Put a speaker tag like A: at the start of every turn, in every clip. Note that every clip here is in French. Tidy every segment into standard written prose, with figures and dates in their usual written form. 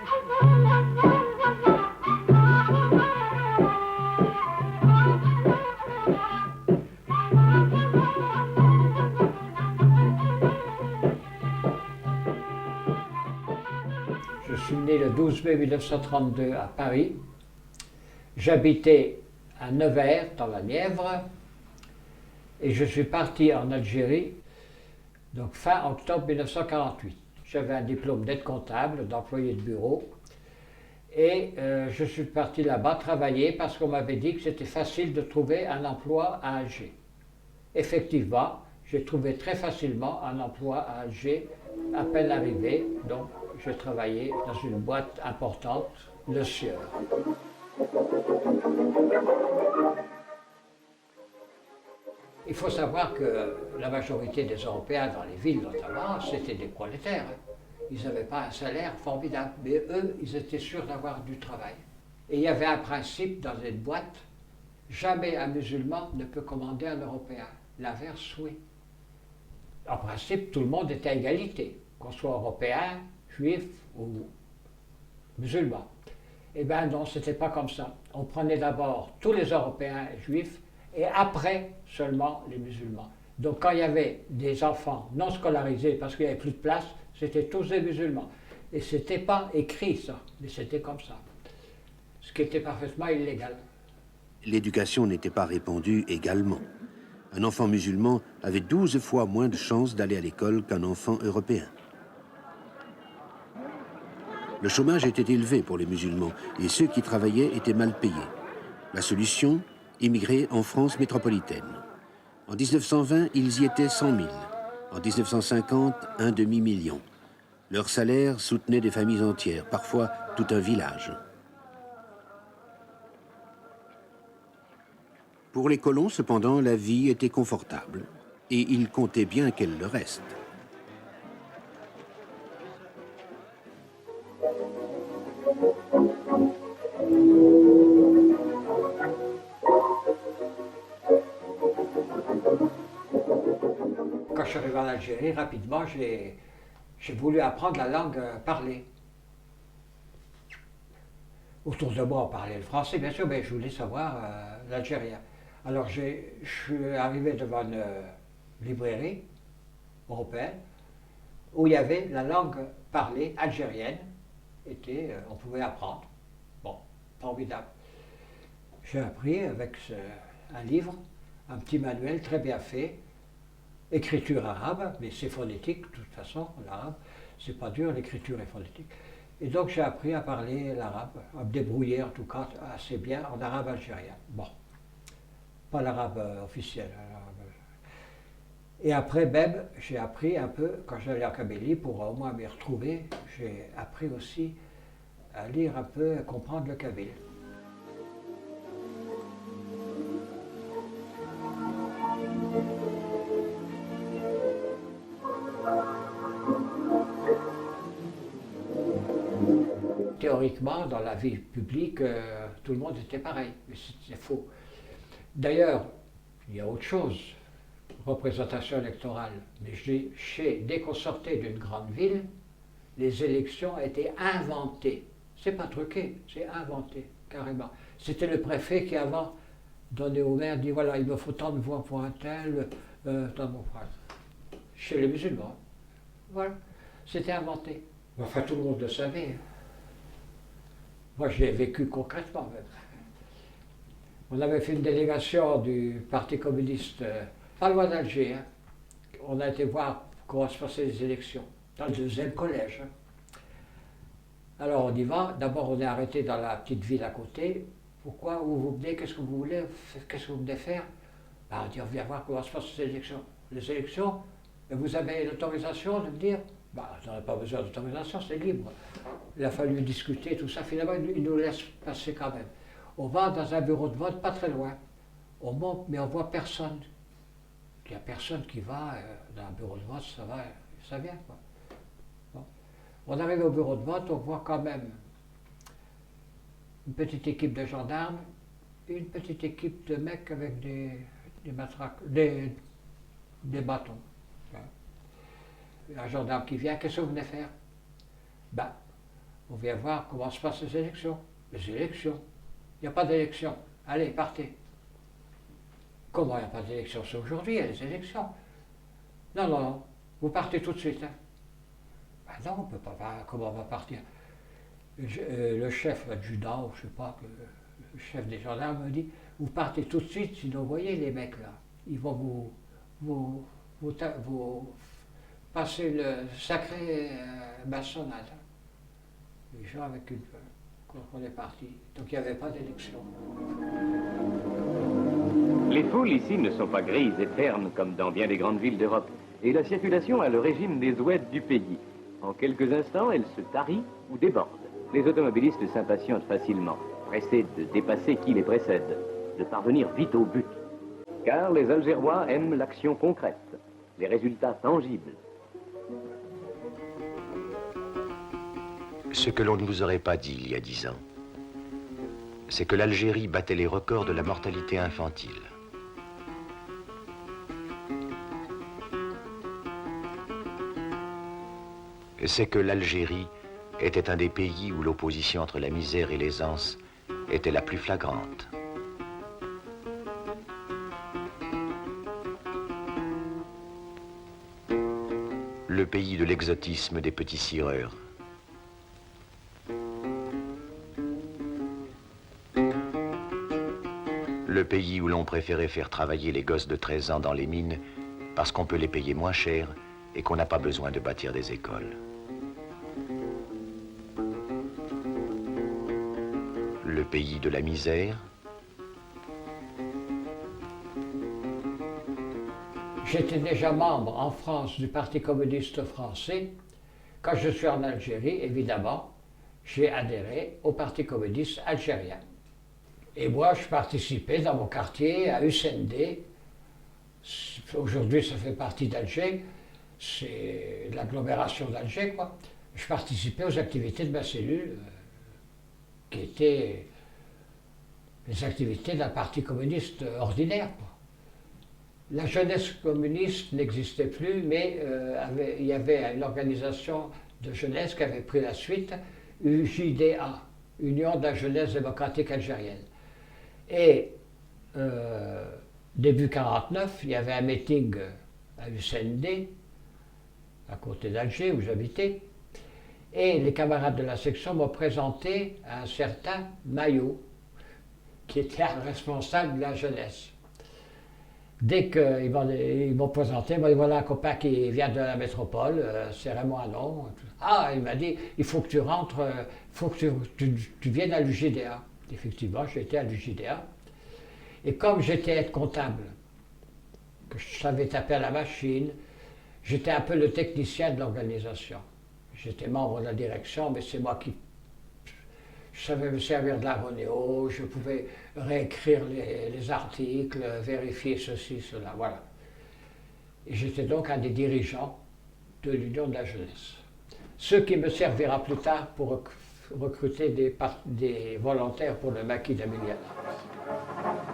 A: Je suis né le 12 mai 1932 à Paris. J'habitais à Nevers, dans la Nièvre, et je suis parti en Algérie, donc fin octobre 1948. J'avais un diplôme d'aide comptable, d'employé de bureau, et je suis parti là-bas travailler parce qu'on m'avait dit que c'était facile de trouver un emploi à Alger. Effectivement, j'ai trouvé très facilement un emploi à Alger, à peine arrivé, donc j'ai travaillé dans une boîte importante, Le Sieur. Il faut savoir que la majorité des Européens dans les villes notamment, c'était des prolétaires. Ils n'avaient pas un salaire formidable, mais eux, ils étaient sûrs d'avoir du travail. Et il y avait un principe dans une boîte, jamais un musulman ne peut commander un Européen. L'inverse, oui. En principe, tout le monde était à égalité, qu'on soit Européen, Juif ou musulman. Eh bien non, c'était pas comme ça. On prenait d'abord tous les Européens Juifs et après seulement les musulmans. Donc quand il y avait des enfants non scolarisés parce qu'il n'y avait plus de place, c'était tous des musulmans. Et c'était pas écrit ça, mais c'était comme ça. Ce qui était parfaitement illégal.
B: L'éducation n'était pas répandue également. Un enfant musulman avait 12 fois moins de chances d'aller à l'école qu'un enfant européen. Le chômage était élevé pour les musulmans et ceux qui travaillaient étaient mal payés. La solution, immigrer en France métropolitaine. En 1920, ils y étaient 100 000. En 1950, un demi-million. Leur salaire soutenait des familles entières, parfois tout un village. Pour les colons, cependant, la vie était confortable et ils comptaient bien qu'elle le reste.
A: Quand je suis arrivé en Algérie, rapidement, j'ai voulu apprendre la langue parlée. Autour de moi, on parlait le français, bien sûr, mais je voulais savoir l'algérien. Alors, je suis arrivé devant une librairie européenne où il y avait la langue parlée algérienne. On pouvait apprendre. Bon, formidable. J'ai appris avec un livre, un petit manuel très bien fait, écriture arabe, mais c'est phonétique, de toute façon, l'arabe, c'est pas dur, l'écriture est phonétique. Et donc j'ai appris à parler l'arabe, à me débrouiller en tout cas assez bien en arabe algérien. Bon, pas l'arabe officiel. Et après même, j'ai appris un peu, quand j'allais en Kabylie, pour au moins m'y retrouver, j'ai appris aussi à lire un peu, à comprendre le kabyle. Théoriquement, dans la vie publique, tout le monde était pareil, mais c'est faux. D'ailleurs, il y a autre chose, représentation électorale, mais dès qu'on sortait d'une grande ville, les élections étaient inventées. C'est pas truqué, c'est inventé, carrément. C'était le préfet qui, avant, donnait au maire, dit voilà, il me faut tant de voix pour un tel, tant de voix pour un tel. Chez les musulmans. Voilà, c'était inventé. Enfin, tout le monde le savait. Moi, je l'ai vécu concrètement même. On avait fait une délégation du Parti communiste, pas loin d'Alger. Hein. On a été voir comment se passaient les élections, dans le deuxième collège. Hein. Alors on y va, d'abord on est arrêté dans la petite ville à côté. Pourquoi, où vous venez, qu'est-ce que vous voulez, qu'est-ce que vous venez faire? Ben, on dit on vient voir comment se passent les élections. Les élections, vous avez l'autorisation de venir? Ben, on n'a pas besoin d'autorisation, c'est libre. Il a fallu discuter, tout ça. Finalement, il nous laisse passer quand même. On va dans un bureau de vote pas très loin. On monte, mais on voit personne. Il n'y a personne qui va dans un bureau de vote, ça vient, quoi. Bon. On arrive au bureau de vote, on voit quand même une petite équipe de gendarmes, une petite équipe de mecs avec des matraques, des bâtons. Un gendarme qui vient, qu'est-ce que vous venez faire? Ben, on vient voir comment se passent les élections. Les élections. Il n'y a pas d'élection. Allez, partez. Comment il n'y a pas d'élection? C'est aujourd'hui, il y a des élections. Non, non, non, vous partez tout de suite. Hein. Ben non, on ne peut pas, comment on va partir? Le chef adjudant, je ne sais pas, le chef des gendarmes me dit, vous partez tout de suite, sinon vous voyez les mecs là, ils vont vous passer le sacré bastonnade. Les gens avec une... Quand on est parti. Donc il n'y avait pas d'élection.
C: Les foules ici ne sont pas grises et ternes comme dans bien des grandes villes d'Europe. Et la circulation a le régime des ouèdes du pays. En quelques instants, elle se tarit ou déborde. Les automobilistes s'impatientent facilement, pressés de dépasser qui les précède, de parvenir vite au but. Car les Algérois aiment l'action concrète, les résultats tangibles.
D: Ce que l'on ne vous aurait pas dit il y a 10 ans, c'est que l'Algérie battait les records de la mortalité infantile. C'est que l'Algérie était un des pays où l'opposition entre la misère et l'aisance était la plus flagrante. Le pays de l'exotisme des petits cireurs. Le pays où l'on préférait faire travailler les gosses de 13 ans dans les mines parce qu'on peut les payer moins cher et qu'on n'a pas besoin de bâtir des écoles. Le pays de la misère.
A: J'étais déjà membre en France du Parti communiste français. Quand je suis en Algérie, évidemment, j'ai adhéré au Parti communiste algérien. Et moi, je participais dans mon quartier à USND. Aujourd'hui, ça fait partie d'Alger. C'est l'agglomération d'Alger, quoi. Je participais aux activités de ma cellule, qui étaient les activités d'un parti communiste ordinaire, quoi. La jeunesse communiste n'existait plus, mais il y avait une organisation de jeunesse qui avait pris la suite, UJDA, Union de la jeunesse démocratique algérienne. Et début 1949, il y avait un meeting à USND, à côté d'Alger, où j'habitais, et les camarades de la section m'ont présenté un certain Maillot, qui était un responsable de la jeunesse. Dès qu'ils m'ont présenté, ils m'ont dit, voilà un copain qui vient de la métropole, c'est Raymond Anon. Ah, il m'a dit, il faut que tu rentres, il faut que tu viennes à l'UJDA. Effectivement, j'étais à l'UJDA. Et comme j'étais aide comptable, que je savais taper à la machine, j'étais un peu le technicien de l'organisation. J'étais membre de la direction, mais c'est moi qui... Je savais me servir de la Ronéo, je pouvais réécrire les articles, vérifier ceci, cela, voilà. Et j'étais donc un des dirigeants de l'Union de la jeunesse. Ce qui me servira plus tard pour recruter des volontaires pour le maquis d'Améliane.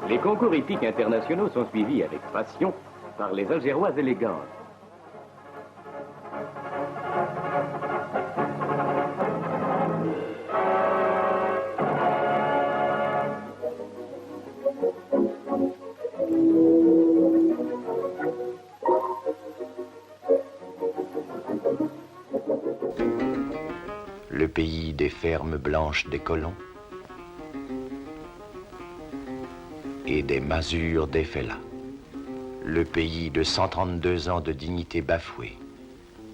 C: Les concours hippiques internationaux sont suivis avec passion par les Algérois élégants.
D: Le pays des fermes blanches des colons et des masures des fellahs. Le pays de 132 ans de dignité bafouée,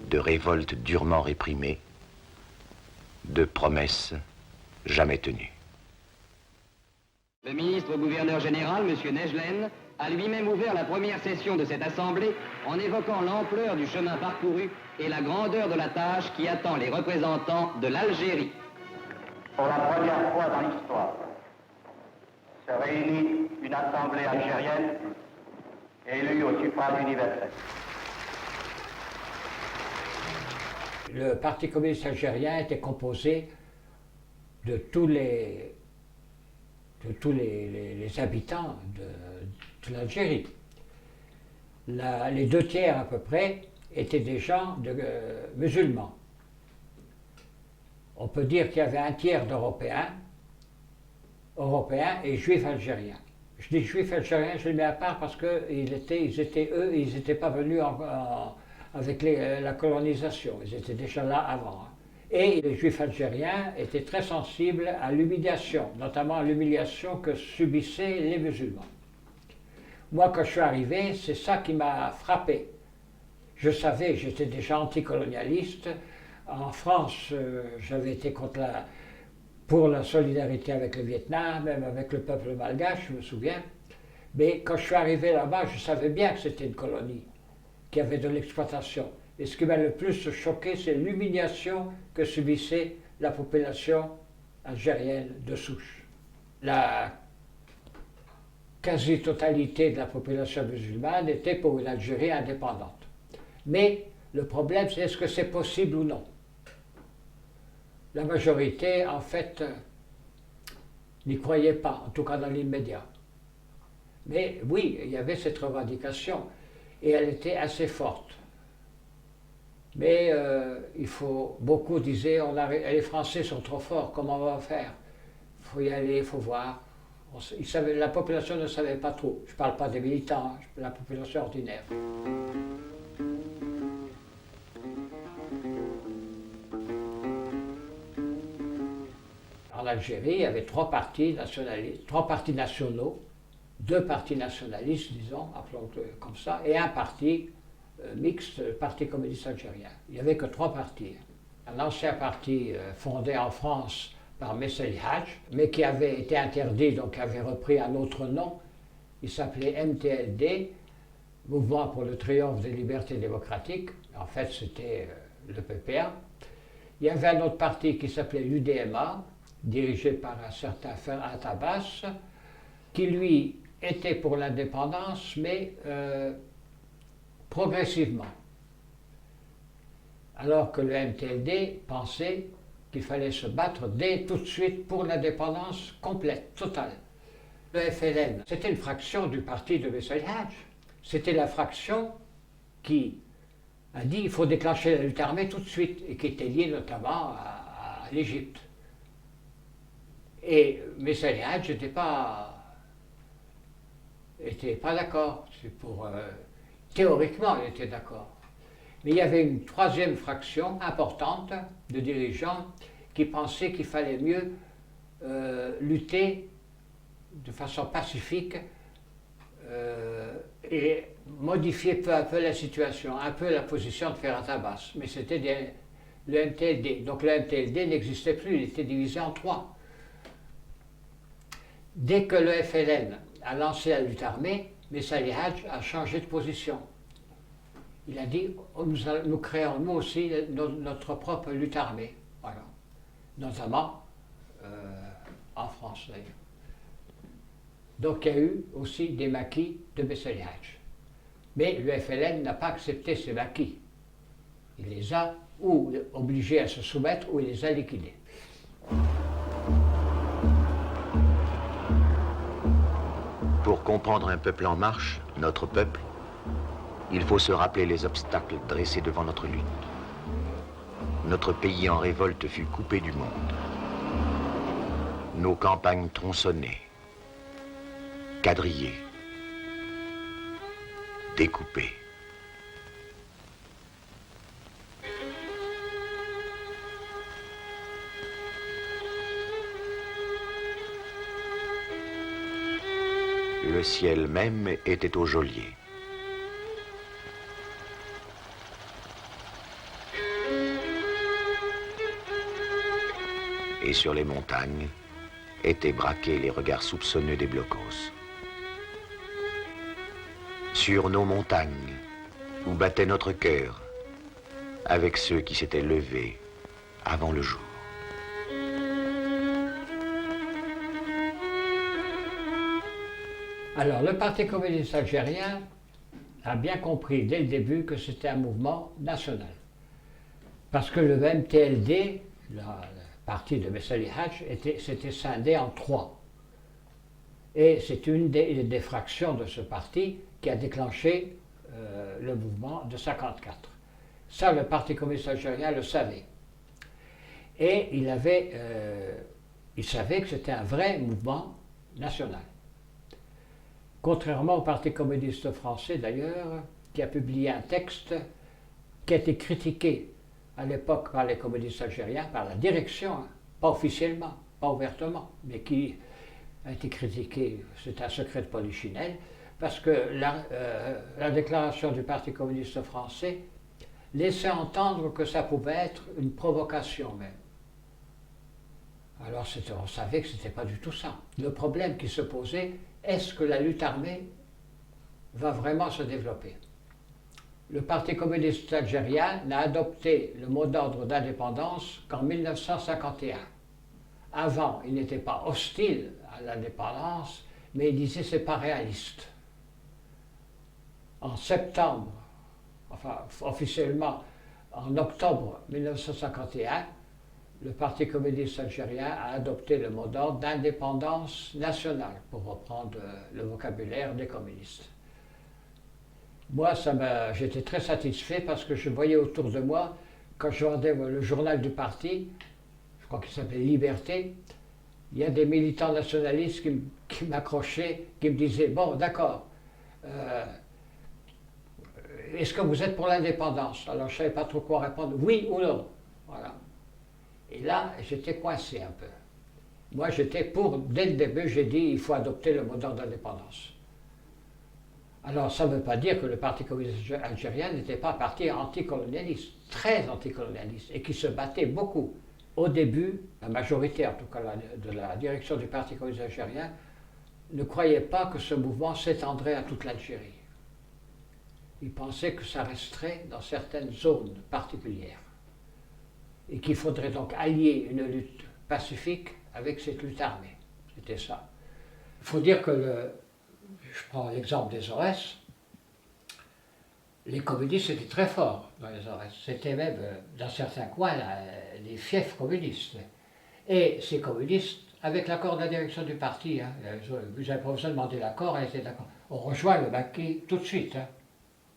D: de révoltes durement réprimées, de promesses jamais tenues.
E: Le ministre gouverneur général, M. Nejlen, a lui-même ouvert la première session de cette assemblée en évoquant l'ampleur du chemin parcouru et la grandeur de la tâche qui attend les représentants de l'Algérie.
F: Pour la première fois dans l'histoire, se réunit une assemblée algérienne élue au suffrage universel.
A: Le Parti communiste algérien était composé de tous les habitants de l'Algérie. Les 2 tiers à peu près étaient des gens musulmans. on peut dire qu'il y avait un tiers d'Européens, Européens et Juifs algériens. Je dis Juifs algériens, je les mets à part parce qu'ils n'étaient pas venus avec la colonisation, ils étaient déjà là avant. Hein. Et les Juifs algériens étaient très sensibles à l'humiliation, notamment à l'humiliation que subissaient les musulmans. Moi, quand je suis arrivé, c'est ça qui m'a frappé. Je savais, j'étais déjà anticolonialiste. En France, j'avais été pour la solidarité avec le Vietnam, même avec le peuple malgache, je me souviens. Mais quand je suis arrivé là-bas, je savais bien que c'était une colonie, qu'il y avait de l'exploitation. Et ce qui m'a le plus choqué, c'est l'humiliation que subissait la population algérienne de souche. La quasi-totalité de la population musulmane était pour une Algérie indépendante. Mais le problème, c'est est-ce que c'est possible ou non? La majorité, en fait, n'y croyait pas, en tout cas dans l'immédiat. Mais oui, il y avait cette revendication, et elle était assez forte. Mais beaucoup disaient, les Français sont trop forts, comment on va faire? Il faut y aller, il faut voir. La population ne savait pas trop. Je ne parle pas des militants, hein, la population ordinaire. En Algérie, il y avait trois partis nationaux, deux partis nationalistes, disons, appelons-le comme ça, et un parti mixte, le Parti communiste algérien. Il n'y avait que trois partis. Un ancien parti fondé en France par Messali Hadj, mais qui avait été interdit, donc qui avait repris un autre nom. Il s'appelait MTLD, Mouvement pour le triomphe des libertés démocratiques. En fait, c'était le PPA. Il y avait un autre parti qui s'appelait l'UDMA, dirigé par un certain Ferhat Abbas, qui lui était pour l'indépendance, mais progressivement. Alors que le MTLD pensait qu'il fallait se battre tout de suite pour l'indépendance complète, totale. Le FLN, c'était une fraction du parti de Messali Hadj. C'était la fraction qui a dit qu'il faut déclencher la lutte armée tout de suite, et qui était liée notamment à l'Égypte. Et Messali Hadj n'était pas d'accord. Théoriquement, il était d'accord. Mais il y avait une troisième fraction importante de dirigeants qui pensaient qu'il fallait mieux lutter de façon pacifique et modifier peu à peu la situation, un peu la position de Ferhat Abbas. Mais c'était le MTLD. Donc le MTLD n'existait plus, il était divisé en trois. Dès que le FLN a lancé la lutte armée, Messali Hadj a changé de position. Il a dit, nous créons nous aussi notre propre lutte armée, voilà. Notamment en France d'ailleurs. Donc il y a eu aussi des maquis de Messali Hadj. Mais le FLN n'a pas accepté ces maquis. Il les a ou obligés à se soumettre ou il les a liquidés.
D: Pour comprendre un peuple en marche, notre peuple, il faut se rappeler les obstacles dressés devant notre lutte. Notre pays en révolte fut coupé du monde. Nos campagnes tronçonnées, quadrillées, découpées. Le ciel même était au geôlier. Et sur les montagnes étaient braqués les regards soupçonneux des blocos. Sur nos montagnes, où battait notre cœur, avec ceux qui s'étaient levés avant le jour.
A: Alors, le Parti communiste algérien a bien compris dès le début que c'était un mouvement national. Parce que le MTLD, le parti de Messali Hadj, s'était scindé en trois. Et c'est une des fractions de ce parti qui a déclenché le mouvement de 54. Ça, le Parti communiste algérien le savait. Et il savait que c'était un vrai mouvement national. Contrairement au Parti communiste français d'ailleurs, qui a publié un texte qui a été critiqué à l'époque par les communistes algériens, par la direction, hein, pas officiellement, pas ouvertement, mais qui a été critiqué, c'est un secret de polichinelle, parce que la déclaration du Parti communiste français laissait entendre que ça pouvait être une provocation même. Alors on savait que ce n'était pas du tout ça. Le problème qui se posait, est-ce que la lutte armée va vraiment se développer? Le Parti communiste algérien n'a adopté le mot d'ordre d'indépendance qu'en 1951. Avant, il n'était pas hostile à l'indépendance, mais il disait c'est pas réaliste. En septembre, enfin officiellement en octobre 1951, le Parti communiste algérien a adopté le mot d'ordre d'indépendance nationale, pour reprendre le vocabulaire des communistes. Moi, j'étais très satisfait parce que je voyais autour de moi, quand je regardais le journal du parti, je crois qu'il s'appelait Liberté, il y a des militants nationalistes qui m'accrochaient, qui me disaient, bon, d'accord, est-ce que vous êtes pour l'indépendance? Alors je ne savais pas trop quoi répondre, oui ou non. Voilà. Et là, j'étais coincé un peu. Moi, j'étais pour, dès le début, j'ai dit, il faut adopter le mot d'ordre d'indépendance. Alors, ça ne veut pas dire que le Parti communiste algérien n'était pas un parti anticolonialiste, très anticolonialiste, et qui se battait beaucoup. Au début, la majorité, en tout cas de la direction du Parti communiste algérien, ne croyait pas que ce mouvement s'étendrait à toute l'Algérie. Ils pensaient que ça resterait dans certaines zones particulières, et qu'il faudrait donc allier une lutte pacifique avec cette lutte armée. C'était ça. Il faut dire que je prends l'exemple des Aurès, les communistes étaient très forts dans les Aurès. C'était même, dans certains coins, les fiefs communistes. Et ces communistes, avec l'accord de la direction du parti, hein, vous n'avez pas besoin de demander l'accord, elle était d'accord. On rejoint le maquis tout de suite. Hein.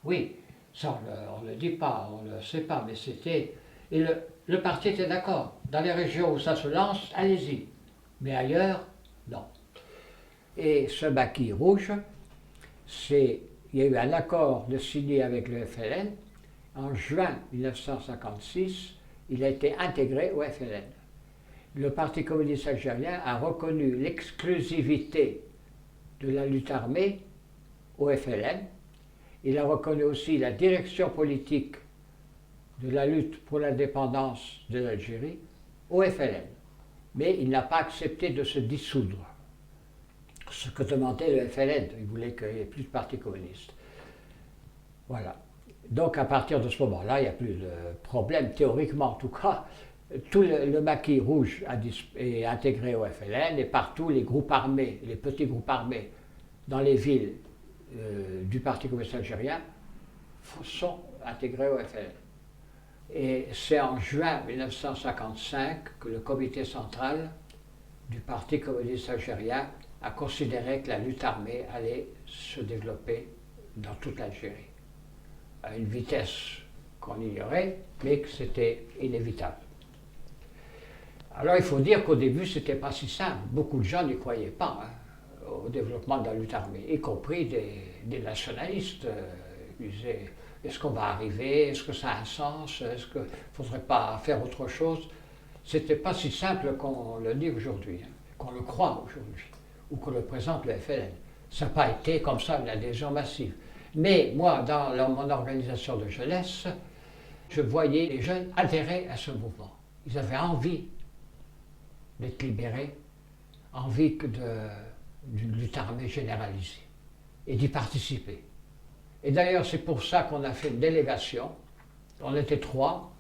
A: Oui, ça on ne le dit pas, on ne le sait pas, mais c'était... Et le parti était d'accord. Dans les régions où ça se lance, allez-y. Mais ailleurs, non. Et ce maquis rouge, il y a eu un accord de signé avec le FLN. En juin 1956, il a été intégré au FLN. Le Parti communiste algérien a reconnu l'exclusivité de la lutte armée au FLN. Il a reconnu aussi la direction politique de la lutte pour l'indépendance de l'Algérie au FLN. Mais il n'a pas accepté de se dissoudre. Ce que demandait le FLN, il voulait qu'il n'y ait plus de parti communiste. Voilà. Donc à partir de ce moment-là, il n'y a plus de problème, théoriquement en tout cas. Tout le maquis rouge est intégré au FLN et partout les groupes armés, les petits groupes armés dans les villes du Parti communiste algérien sont intégrés au FLN. Et c'est en juin 1955 que le comité central du Parti communiste algérien a considéré que la lutte armée allait se développer dans toute l'Algérie, à une vitesse qu'on ignorait, mais que c'était inévitable. Alors il faut dire qu'au début, c'était pas si simple. Beaucoup de gens n'y croyaient pas hein, au développement de la lutte armée, y compris des nationalistes. Ils disaient, est-ce qu'on va arriver? Est-ce que ça a un sens? Est-ce qu'il ne faudrait pas faire autre chose? C'était pas si simple qu'on le dit aujourd'hui, hein, qu'on le croit aujourd'hui, ou qu'on le présente le FLN. Ça n'a pas été comme ça une adhésion massive. Mais moi, dans mon organisation de jeunesse, je voyais les jeunes adhérer à ce mouvement. Ils avaient envie d'être libérés, envie d'une lutte armée généralisée et d'y participer. Et d'ailleurs, c'est pour ça qu'on a fait une délégation. On était 3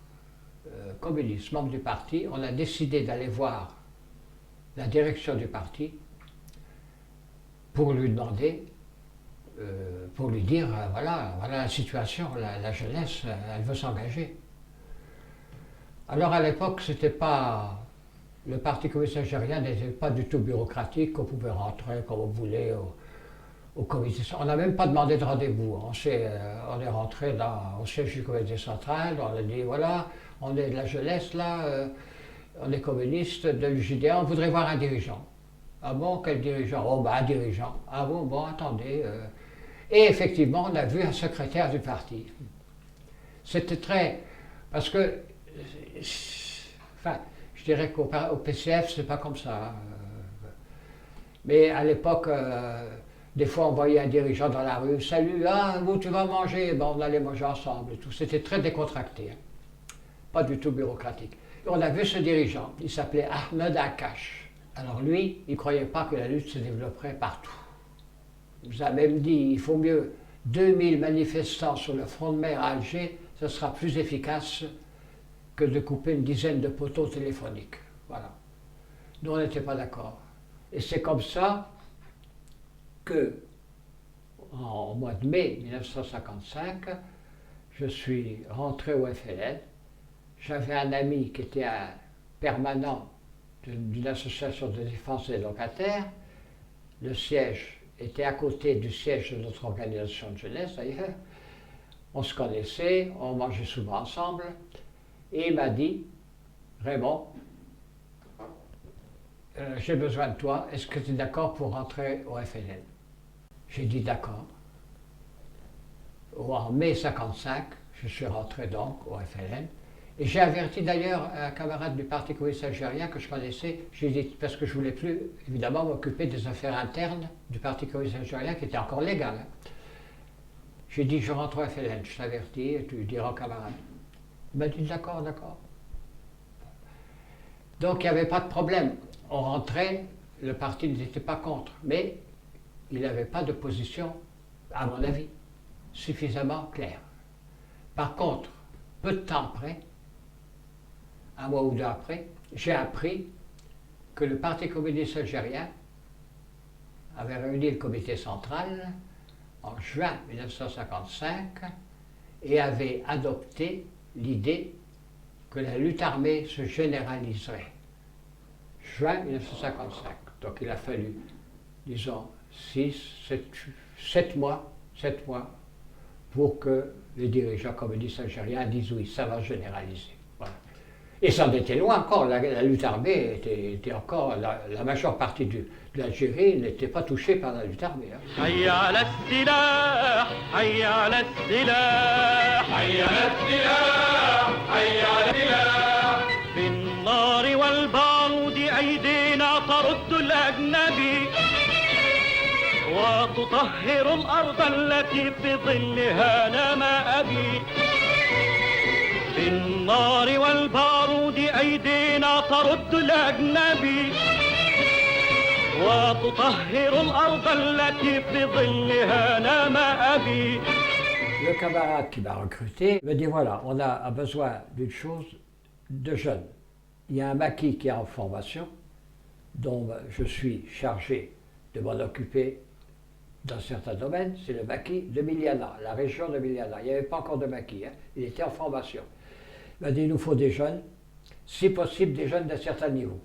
A: communistes, membres du parti. On a décidé d'aller voir la direction du parti pour lui demander, pour lui dire, voilà la situation, la jeunesse, elle veut s'engager. Alors à l'époque, c'était pas... Le Parti communiste algérien n'était pas du tout bureaucratique, on pouvait rentrer comme on voulait au comité. On n'a même pas demandé de rendez-vous. On est rentré au siège du comité central, on a dit voilà, on est de la jeunesse là, on est communiste, de l'UJDA, on voudrait voir un dirigeant. Ah bon, quel dirigeant? Oh, ben un dirigeant. Ah bon, bon, attendez. Et effectivement, on a vu un secrétaire du parti. C'était très... Parce que... Enfin, je dirais qu'au PCF, c'est pas comme ça. Mais à l'époque, des fois, on voyait un dirigeant dans la rue. Salut, ah, où tu vas manger? Ben, on allait manger ensemble et tout. C'était très décontracté. Hein. Pas du tout bureaucratique. Et on a vu ce dirigeant. Il s'appelait Ahmed Akash. Alors lui, il ne croyait pas que la lutte se développerait partout. Il nous a même dit, il faut mieux 2000 manifestants sur le front de mer à Alger, ce sera plus efficace que de couper une dizaine de poteaux téléphoniques. Voilà. Nous, on n'était pas d'accord. Et c'est comme ça que, en mois de mai 1955, je suis rentré au FLN. J'avais un ami qui était un permanent d'une association de défense des locataires. Le siège était à côté du siège de notre organisation de jeunesse, d'ailleurs. On se connaissait, on mangeait souvent ensemble. Et il m'a dit, Raymond, j'ai besoin de toi, est-ce que tu es d'accord pour rentrer au FLN? J'ai dit d'accord. En mai 1955, je suis rentré donc au FLN. Et j'ai averti d'ailleurs un camarade du Parti communiste algérien que je connaissais, j'ai dit, parce que je ne voulais plus, évidemment, m'occuper des affaires internes du Parti communiste algérien, qui étaient encore légales. Hein. J'ai dit, je rentre au FLN, je t'avertis, et tu diras au camarade. Il m'a dit, d'accord, d'accord. Donc il n'y avait pas de problème. On rentrait, le parti n'était pas contre, mais il n'avait pas de position, à mon avis, suffisamment claire. Par contre, peu de temps après, un mois ou deux après, j'ai appris que le Parti communiste algérien avait réuni le comité central en juin 1955 et avait adopté l'idée que la lutte armée se généraliserait. Juin 1955. Donc il a fallu, disons, 7 mois pour que les dirigeants communistes algériens disent oui, ça va généraliser. Voilà. Et ça en était loin encore, la lutte armée était encore, la majeure partie de l'Algérie n'était pas touchée par la lutte armée. Hein.
G: وتطهر الأرض التي في ظلها نام أبي بالنار والبارود أيدينا ترد الأجنبي وتطهر الأرض التي في ظلها نام أبي.
A: Le camarade qui m'a recruté me dit voilà, on a besoin d'une chose, de jeunes. Il y a un maquis qui est en formation, dont je suis chargé de m'en occuper dans certains domaines, c'est le maquis de Miliana, la région de Miliana. Il n'y avait pas encore de maquis, hein. Il était en formation. Il m'a dit, il nous faut des jeunes, si possible des jeunes d'un certain niveau.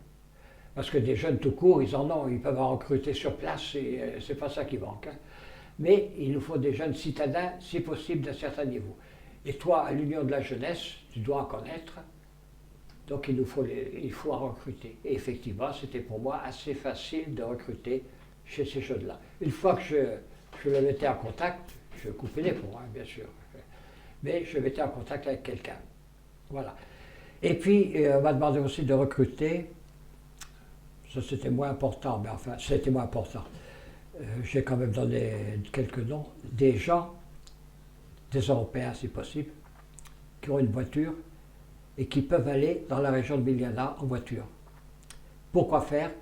A: Parce que des jeunes tout court, ils en ont, ils peuvent en recruter sur place, et c'est pas ça qui manque. Hein. Mais il nous faut des jeunes citadins, si possible d'un certain niveau. Et toi, à l'Union de la jeunesse, tu dois en connaître, donc il faut en recruter. Et effectivement, c'était pour moi assez facile de recruter chez ces jeunes-là. Une fois que je le mettais en contact, je coupais les ponts, hein, bien sûr, mais je mettais en contact avec quelqu'un. Voilà. Et puis, on m'a demandé aussi de recruter, ça c'était moins important, mais enfin, c'était moins important. J'ai quand même donné quelques noms, des gens, des Européens si possible, qui ont une voiture et qui peuvent aller dans la région de Miliana en voiture. Pourquoi faire?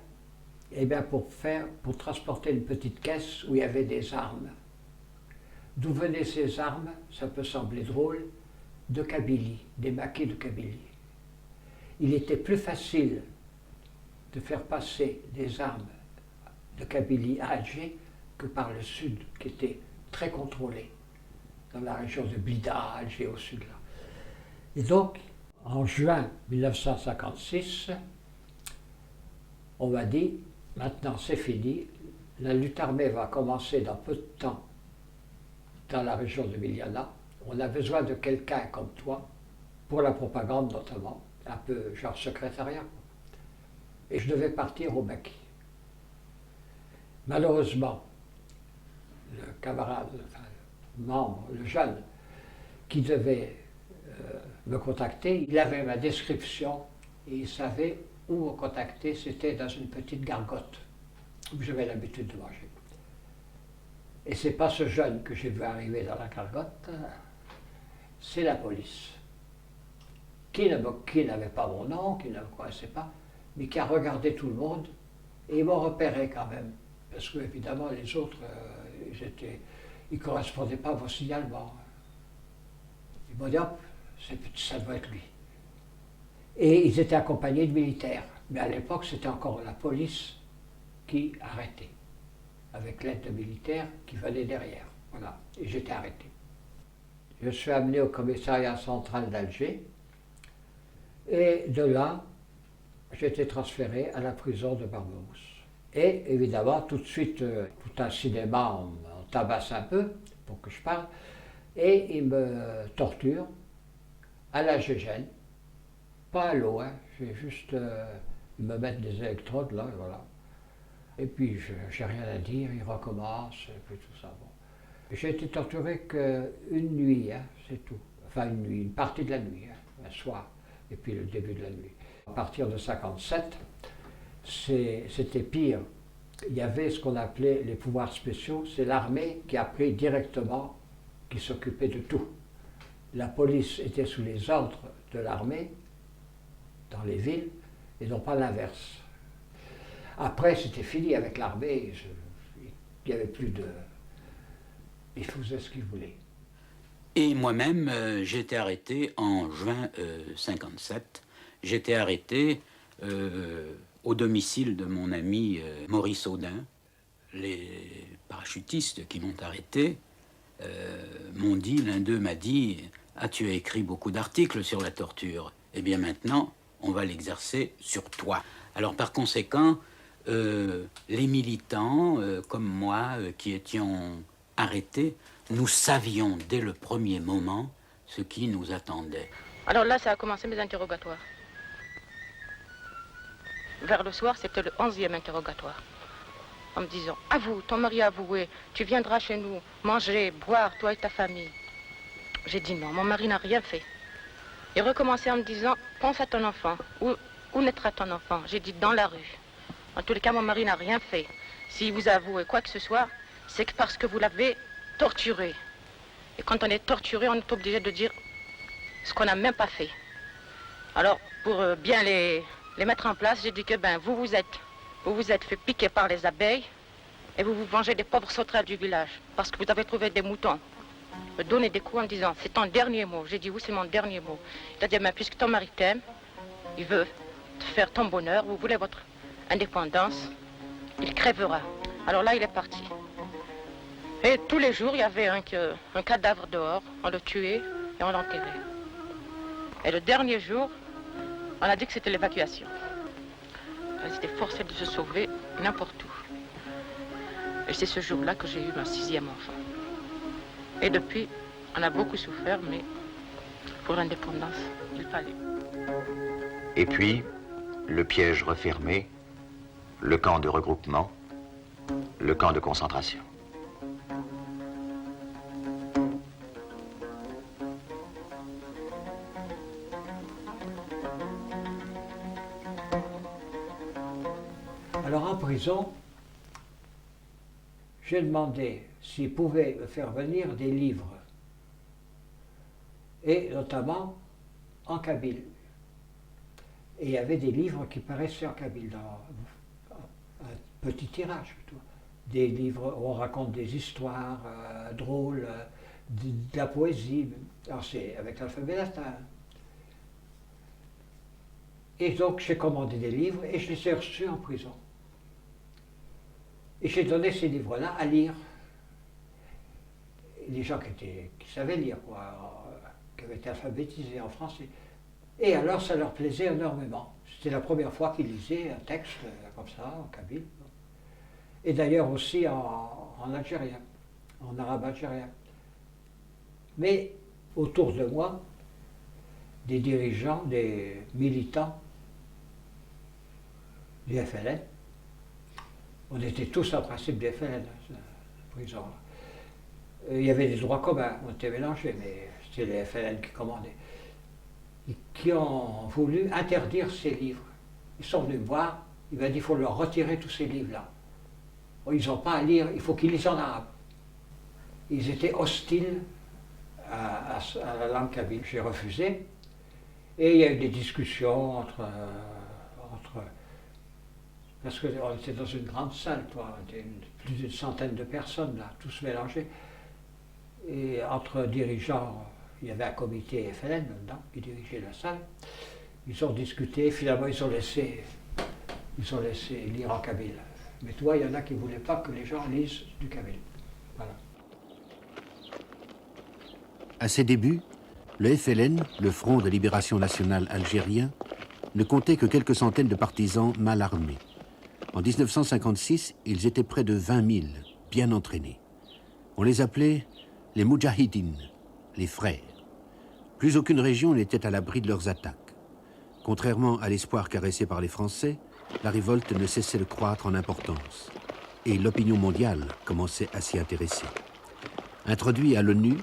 A: Eh bien, pour transporter une petite caisse où il y avait des armes. D'où venaient ces armes? Ça peut sembler drôle, de Kabylie, des maquis de Kabylie. Il était plus facile de faire passer des armes de Kabylie à Alger que par le sud, qui était très contrôlé, dans la région de Blida, Alger au sud. Là. Et donc, en juin 1956, on m'a dit, maintenant c'est fini, la lutte armée va commencer dans peu de temps dans la région de Miliana. On a besoin de quelqu'un comme toi, pour la propagande notamment, un peu genre secrétariat. et je devais partir au Maquis. Malheureusement, le camarade, enfin, le membre, le jeune, qui devait me contacter, il avait ma description et il savait où me contacter. C'était dans une petite gargote où j'avais l'habitude de manger. Et c'est pas ce jeune que j'ai vu arriver dans la gargote, c'est la police, qui n'avait pas mon nom, qui ne me connaissait pas, mais qui a regardé tout le monde et ils m'ont repéré quand même. Parce que, évidemment, les autres, ils ne correspondaient pas à vos signalements. Ils m'ont dit, hop, ça doit être lui. Et ils étaient accompagnés de militaires. Mais à l'époque, c'était encore la police qui arrêtait, avec l'aide de militaires qui venaient derrière. Voilà. Et j'étais arrêté. Je suis amené au commissariat central d'Alger. Et de là, j'ai été transféré à la prison de Barberousse. Et évidemment, tout de suite, tout un cinéma, on tabasse un peu pour que je parle, et ils me torturent à la GGN, pas à l'eau, hein, j'ai juste, ils me mettent des électrodes là, et voilà. Et puis, j'ai rien à dire, ils recommencent, et puis tout ça. Bon. J'ai été torturé qu'une nuit, hein, c'est tout. Enfin, une nuit, une partie de la nuit, hein, un soir, et puis le début de la nuit. À partir de 1957, c'était pire. Il y avait ce qu'on appelait les pouvoirs spéciaux, c'est l'armée qui a pris directement, qui s'occupait de tout. La police était sous les ordres de l'armée, dans les villes, et non pas l'inverse. Après, c'était fini avec l'armée, il n'y avait plus de... Ils faisaient ce qu'ils voulaient.
H: Et moi-même, j'ai été arrêté en juin 1957. J'étais arrêté au domicile de mon ami Maurice Audin. Les parachutistes qui m'ont arrêté m'ont dit, l'un d'eux m'a dit « Ah, tu as écrit beaucoup d'articles sur la torture. Eh bien maintenant, on va l'exercer sur toi. » Alors par conséquent, les militants comme moi qui étions arrêtés, nous savions dès le premier moment ce qui nous attendait.
I: Alors là, ça a commencé mes interrogatoires. Vers le soir, c'était le 11e interrogatoire. En me disant, avoue, ton mari a avoué, tu viendras chez nous, manger, boire, toi et ta famille. J'ai dit non, mon mari n'a rien fait. Il recommençait en me disant, pense à ton enfant. Où naîtra ton enfant? J'ai dit, dans la rue. En tous les cas, mon mari n'a rien fait. S'il vous avoue quoi que ce soit, c'est que parce que vous l'avez torturé. Et quand on est torturé, on est obligé de dire ce qu'on n'a même pas fait. Alors, pour bien les mettre en place, j'ai dit que vous vous êtes fait piquer par les abeilles et vous vous vengez des pauvres sauterelles du village parce que vous avez trouvé des moutons. Me donner des coups en disant, c'est ton dernier mot. J'ai dit, oui, c'est mon dernier mot. Il a dit, puisque ton mari t'aime, il veut te faire ton bonheur, vous voulez votre indépendance, il crèvera. Alors là, il est parti. Et tous les jours, il y avait un cadavre dehors, on le tuait et on l'enterrait. Et le dernier jour, on a dit que c'était l'évacuation. Ils étaient forcés de se sauver n'importe où. Et c'est ce jour-là que j'ai eu mon 6e enfant. Et depuis, on a beaucoup souffert, mais pour l'indépendance, il fallait.
D: Et puis, le piège refermé, le camp de regroupement, le camp de concentration.
A: Alors en prison, j'ai demandé s'ils pouvaient me faire venir des livres, et notamment en kabyle. Et il y avait des livres qui paraissaient en kabyle, dans un petit tirage plutôt. Des livres où on raconte des histoires drôles, de la poésie. Alors c'est avec l'alphabet latin. Et donc j'ai commandé des livres et je les ai reçus en prison. Et j'ai donné ces livres-là à lire. Et des gens qui savaient lire, quoi, qui avaient été alphabétisés en français. Et alors ça leur plaisait énormément. C'était la première fois qu'ils lisaient un texte comme ça, en kabyle. Et d'ailleurs aussi en algérien, en arabe algérien. Mais autour de moi, des dirigeants, des militants, du FLN. On était tous en principe du FLN, prison. Il y avait des droits communs, on était mélangés, mais c'était les FLN qui commandaient. Et qui ont voulu interdire ces livres. Ils sont venus me voir, il m'a dit qu'il faut leur retirer tous ces livres-là. Ils n'ont pas à lire, il faut qu'ils lisent en arabe. Ils étaient hostiles à la langue kabyle. J'ai refusé. Et il y a eu des discussions entre parce qu'on était dans une grande salle, on était plus d'une centaine de personnes là, tous mélangés. Et entre dirigeants, il y avait un comité FLN là-dedans qui dirigeait la salle. Ils ont discuté, finalement ils ont laissé lire en kabyle. Mais toi, il y en a qui ne voulaient pas que les gens lisent du kabyle. Voilà.
B: À ses débuts, le FLN, le Front de libération nationale algérien, ne comptait que quelques centaines de partisans mal armés. En 1956, ils étaient près de 20 000, bien entraînés. On les appelait les Moudjahidines, les frères. Plus aucune région n'était à l'abri de leurs attaques. Contrairement à l'espoir caressé par les Français, la révolte ne cessait de croître en importance. Et l'opinion mondiale commençait à s'y intéresser. Introduits à l'ONU,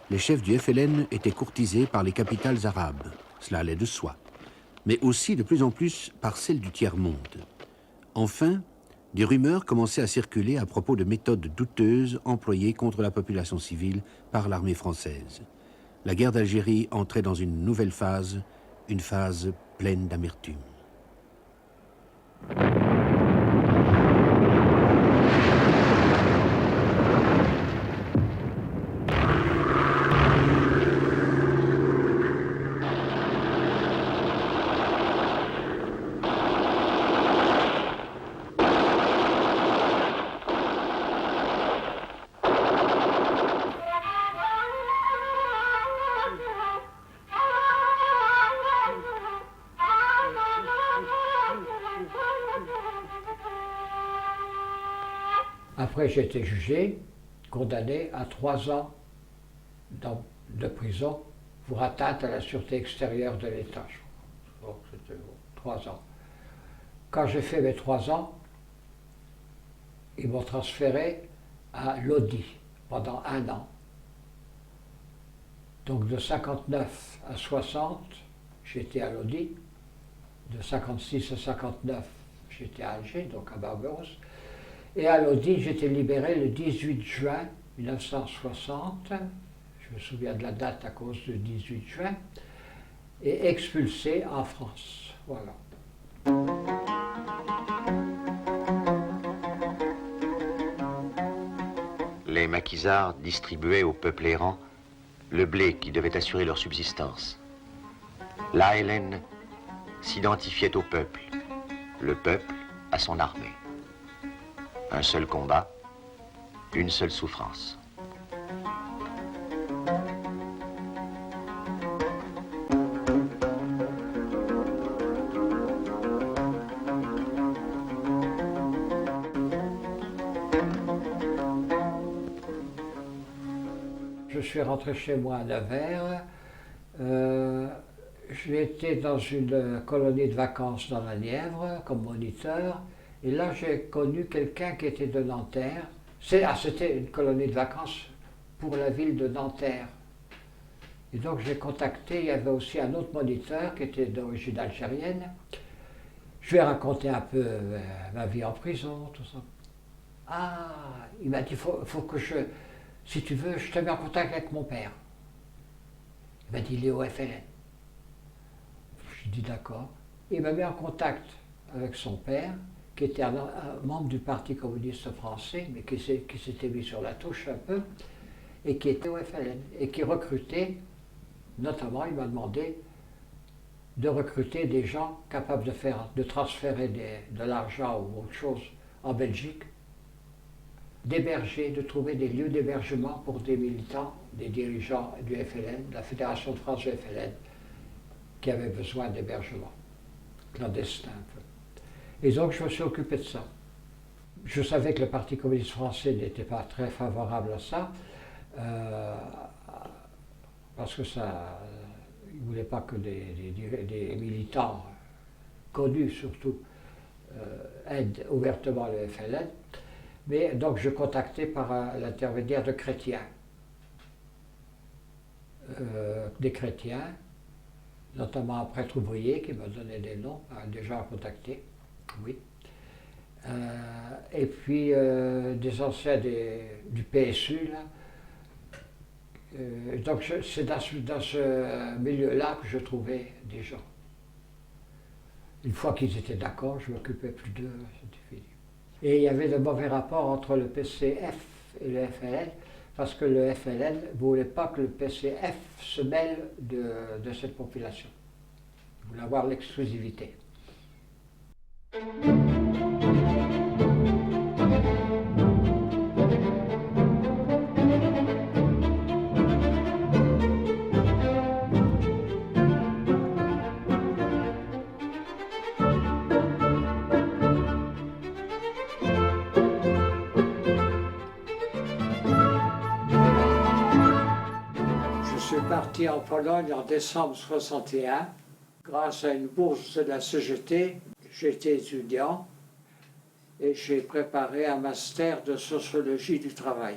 B: les chefs du FLN étaient courtisés par les capitales arabes, cela allait de soi, mais aussi de plus en plus par celles du tiers-monde. Enfin, des rumeurs commençaient à circuler à propos de méthodes douteuses employées contre la population civile par l'armée française. La guerre d'Algérie entrait dans une nouvelle phase, une phase pleine d'amertume.
A: Après, j'ai été jugé, condamné à 3 ans de prison pour atteinte à la sûreté extérieure de l'État. Donc, c'était 3 ans. Quand j'ai fait mes 3 ans, ils m'ont transféré à Lodi pendant 1 an. Donc de 59 à 60, j'étais à Lodi. De 56 à 59, j'étais à Alger, donc à Barberousse. Et à Lodi, j'étais libéré le 18 juin 1960, je me souviens de la date à cause du 18 juin, et expulsé en France. Voilà.
D: Les maquisards distribuaient au peuple errant le blé qui devait assurer leur subsistance. L'ALN s'identifiait au peuple, le peuple à son armée. Un seul combat, une seule souffrance.
A: Je suis rentré chez moi à Nevers. J'étais dans une colonie de vacances dans la Nièvre comme moniteur. Et là, j'ai connu quelqu'un qui était de Nanterre. C'était une colonie de vacances pour la ville de Nanterre. Et donc, j'ai contacté, il y avait aussi un autre moniteur qui était d'origine algérienne. Je lui ai raconté un peu ma vie en prison, tout ça. Ah, il m'a dit, faut que si tu veux, je te mets en contact avec mon père. Il m'a dit, il est au FLN. Je lui ai dit, d'accord. Il m'a mis en contact avec son père, qui était un membre du Parti communiste français, mais qui s'était mis sur la touche un peu, et qui était au FLN, et qui recrutait, notamment, il m'a demandé de recruter des gens capables de transférer de l'argent ou autre chose en Belgique, d'héberger, de trouver des lieux d'hébergement pour des militants, des dirigeants du FLN, de la Fédération de France du FLN, qui avaient besoin d'hébergement, clandestin un peu. Et donc je me suis occupé de ça. Je savais que le Parti communiste français n'était pas très favorable à ça, parce que il ne voulait pas que des militants connus surtout aide ouvertement le FLN, mais donc je contactais par l'intermédiaire de chrétiens. Des chrétiens, notamment un prêtre ouvrier qui m'a donné des noms, des gens à contacter, oui. Et puis des anciens du PSU, là. Donc c'est dans ce milieu-là que je trouvais des gens. Une fois qu'ils étaient d'accord, je ne m'occupais plus d'eux, c'était fini. Et il y avait de mauvais rapports entre le PCF et le FLN, parce que le FLN ne voulait pas que le PCF se mêle de cette population. Il voulait avoir l'exclusivité. Je suis parti en Pologne en décembre 1961 grâce à une bourse de la CGT. J'étais étudiant et j'ai préparé un master de sociologie du travail.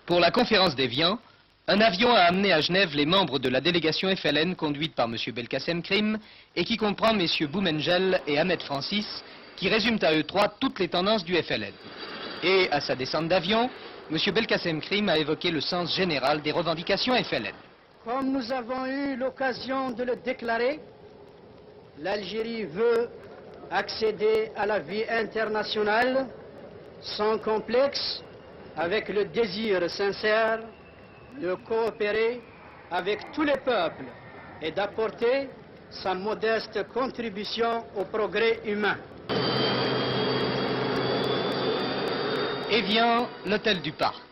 J: Pour la conférence d'Évian, un avion a amené à Genève les membres de la délégation FLN conduite par M. Belkacem Krim et qui comprend M. Boumengel et Ahmed Francis, qui résument à eux trois toutes les tendances du FLN. Et à sa descente d'avion, M. Belkacem Krim a évoqué le sens général des revendications FLN.
K: Comme nous avons eu l'occasion de le déclarer, l'Algérie veut accéder à la vie internationale sans complexe, avec le désir sincère de coopérer avec tous les peuples et d'apporter sa modeste contribution au progrès humain.
J: Évian, l'hôtel du Parc.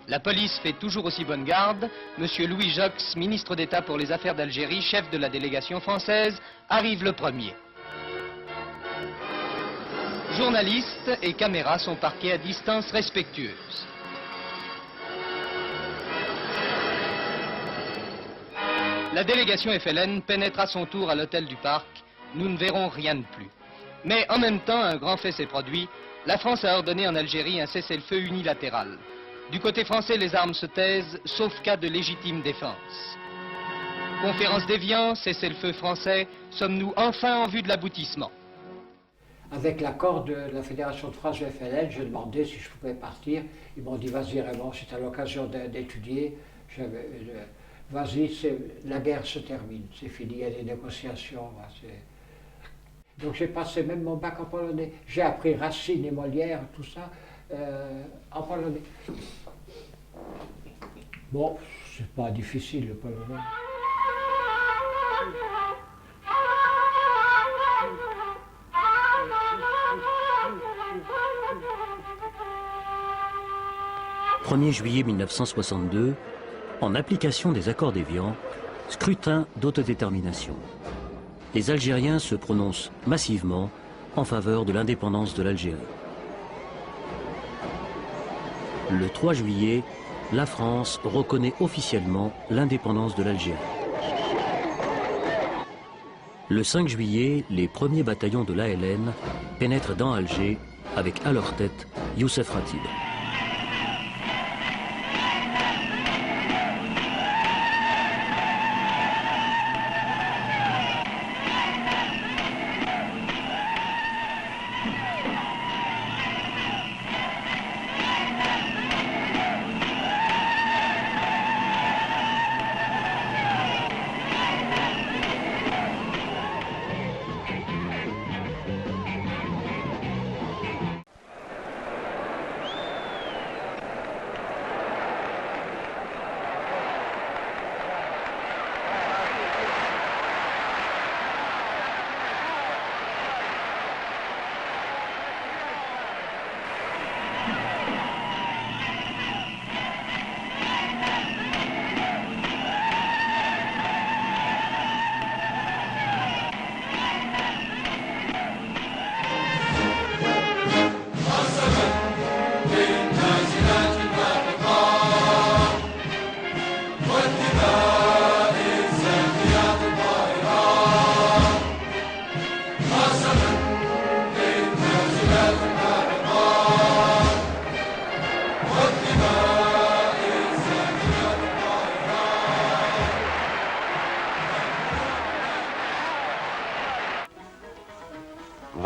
J: La police fait toujours aussi bonne garde. Monsieur Louis Jox, ministre d'État pour les Affaires d'Algérie, chef de la délégation française, arrive le premier. Journalistes et caméras sont parqués à distance respectueuse. La délégation FLN pénètre à son tour à l'hôtel du Parc. Nous ne verrons rien de plus. Mais en même temps, un grand fait s'est produit. La France a ordonné en Algérie un cessez-le-feu unilatéral. Du côté français, les armes se taisent, sauf cas de légitime défense. Conférence d'Évian, cessez-le-feu français, sommes-nous enfin en vue de l'aboutissement?
A: Avec l'accord de la Fédération de France du FLN, j'ai demandé si je pouvais partir. Ils m'ont dit, vas-y Raymond, c'est à l'occasion d'étudier. Vas-y, la guerre se termine, c'est fini, il y a des négociations. Donc j'ai passé même mon bac en polonais. J'ai appris Racine et Molière, tout ça, en polonais. Bon, c'est pas difficile le polonais.
L: « 1er juillet 1962, en application des accords d'Évian, scrutin d'autodétermination. Les Algériens se prononcent massivement en faveur de l'indépendance de l'Algérie. Le 3 juillet, la France reconnaît officiellement l'indépendance de l'Algérie. Le 5 juillet, les premiers bataillons de l'ALN pénètrent dans Alger avec à leur tête Youssef Ratib.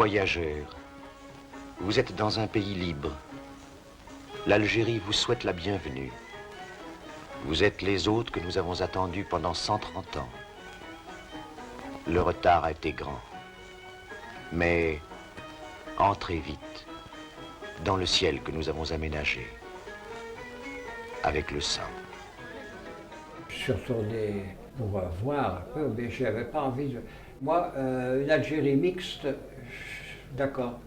D: voyageurs, vous êtes dans un pays libre. L'Algérie vous souhaite la bienvenue. Vous êtes les hôtes que nous avons attendus pendant 130 ans. Le retard a été grand. Mais entrez vite dans le ciel que nous avons aménagé avec le sang.
A: Je suis retourné pour voir un peu, mais je n'avais pas envie de... Moi, une Algérie mixte, d'accord.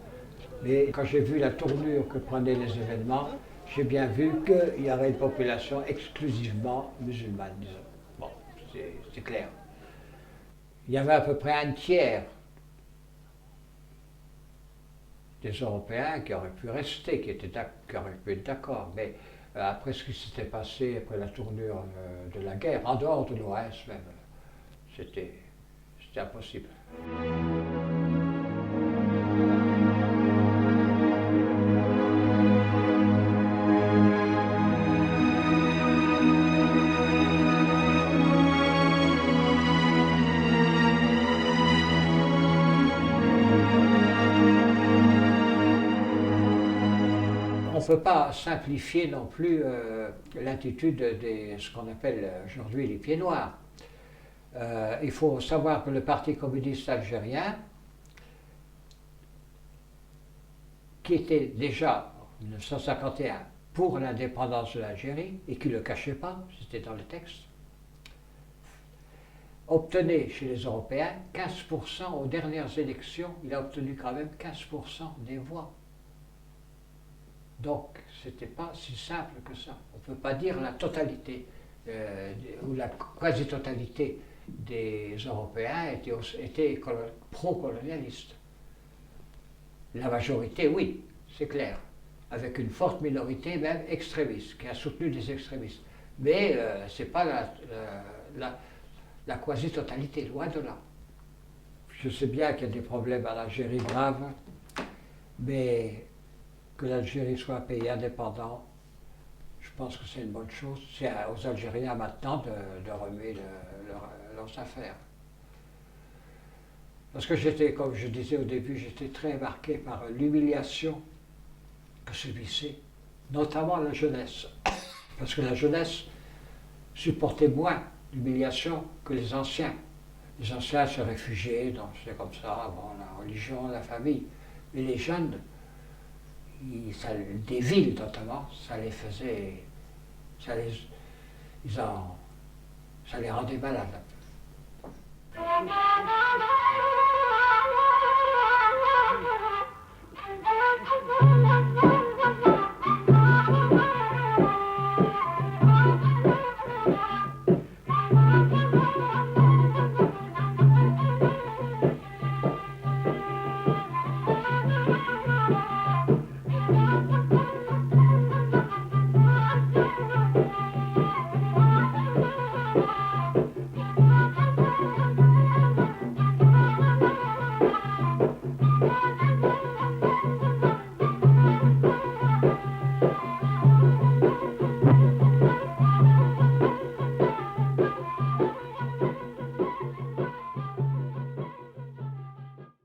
A: Mais quand j'ai vu la tournure que prenaient les événements, j'ai bien vu qu'il y aurait une population exclusivement musulmane, disons. Bon, c'est clair. Il y avait à peu près un tiers des Européens qui auraient pu rester, qui auraient pu être d'accord. Mais après ce qui s'était passé, après la tournure de la guerre, en dehors de l'OAS même, c'était impossible. On ne peut pas simplifier non plus l'attitude de ce qu'on appelle aujourd'hui les pieds noirs. Il faut savoir que le Parti communiste algérien, qui était déjà en 1951 pour l'indépendance de l'Algérie, et qui ne le cachait pas, c'était dans le texte, obtenait chez les Européens 15%, aux dernières élections, il a obtenu quand même 15% des voix. Donc, ce n'était pas si simple que ça. On ne peut pas dire la totalité ou la quasi-totalité des Européens étaient pro-colonialistes. La majorité, oui, c'est clair, avec une forte minorité même extrémiste, qui a soutenu des extrémistes. Mais ce n'est pas la quasi-totalité, loin de là. Je sais bien qu'il y a des problèmes en Algérie graves, mais que l'Algérie soit un pays indépendant, je pense que c'est une bonne chose. C'est aux Algériens maintenant de remuer leurs affaires. Parce que j'étais, comme je disais au début, j'étais très marqué par l'humiliation que subissait, notamment la jeunesse. Parce que la jeunesse supportait moins l'humiliation que les anciens. Les anciens se réfugiaient, donc c'est comme ça, bon, la religion, la famille. Mais les jeunes, des villes notamment, ça les faisait, ça les rendait malades un peu.